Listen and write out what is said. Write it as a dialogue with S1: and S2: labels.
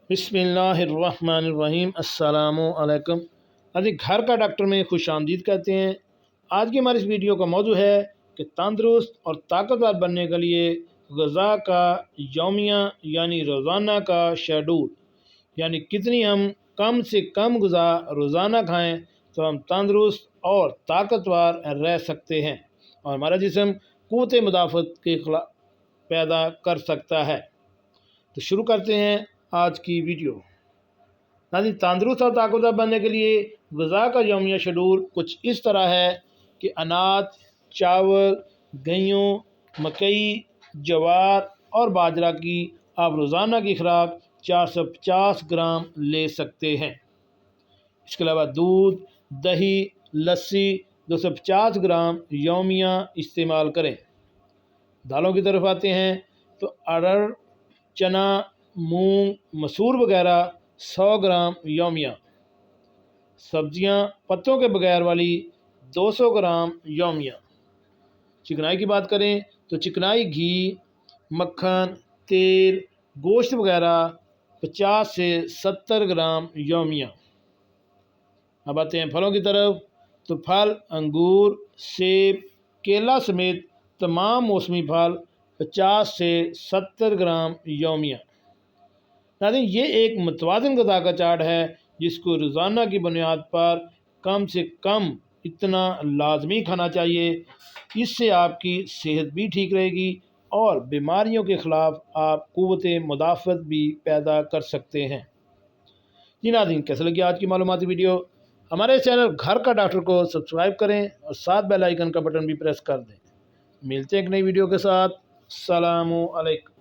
S1: بسم اللہ الرحمن الرحیم۔ السلام علیکم۔ ابھی گھر کا ڈاکٹر میں خوش آمدید کہتے ہیں۔ آج کی ہماری اس ویڈیو کا موضوع ہے کہ تندرست اور طاقتور بننے کے لیے غذا کا یومیہ یعنی روزانہ کا شیڈول، یعنی کتنی ہم کم سے کم غذا روزانہ کھائیں تو ہم تندرست اور طاقتور رہ سکتے ہیں اور ہمارا جسم قوت مدافعت کے خلاف پیدا کر سکتا ہے۔ تو شروع کرتے ہیں آج کی ویڈیو۔ تندرست اور طاقتور بننے کے لیے غذا کا یومیہ شیڈول کچھ اس طرح ہے کہ اناج، چاول، گیہوں، مکئی، جوار اور باجرہ کی آپ روزانہ کی خوراک 450 گرام لے سکتے ہیں۔ اس کے علاوہ دودھ، دہی، لسی 250 گرام یومیہ استعمال کریں۔ دالوں کی طرف آتے ہیں تو ارہر، چنا، مونگ، مسور وغیرہ 100 گرام یومیہ۔ سبزیاں پتوں کے بغیر والی 200 گرام یومیہ۔ چکنائی کی بات کریں تو چکنائی گھی، مکھن، تیل، گوشت وغیرہ 50 سے 70 گرام یومیہ۔ اب آتے ہیں پھلوں کی طرف تو پھل انگور، سیب، کیلا سمیت تمام موسمی پھل 50 سے 70 گرام یومیہ۔ ناظرین، یہ ایک متوازن غذا کا چارٹ ہے جس کو روزانہ کی بنیاد پر کم سے کم اتنا لازمی کھانا چاہیے۔ اس سے آپ کی صحت بھی ٹھیک رہے گی اور بیماریوں کے خلاف آپ قوت مدافعت بھی پیدا کر سکتے ہیں۔ جی ناظرین، کیسے لگی آج کی معلوماتی ویڈیو؟ ہمارے چینل گھر کا ڈاکٹر کو سبسکرائب کریں اور ساتھ بیل آئیکن کا بٹن بھی پریس کر دیں۔ ملتے ہیں ایک نئی ویڈیو کے ساتھ۔ السلام علیکم۔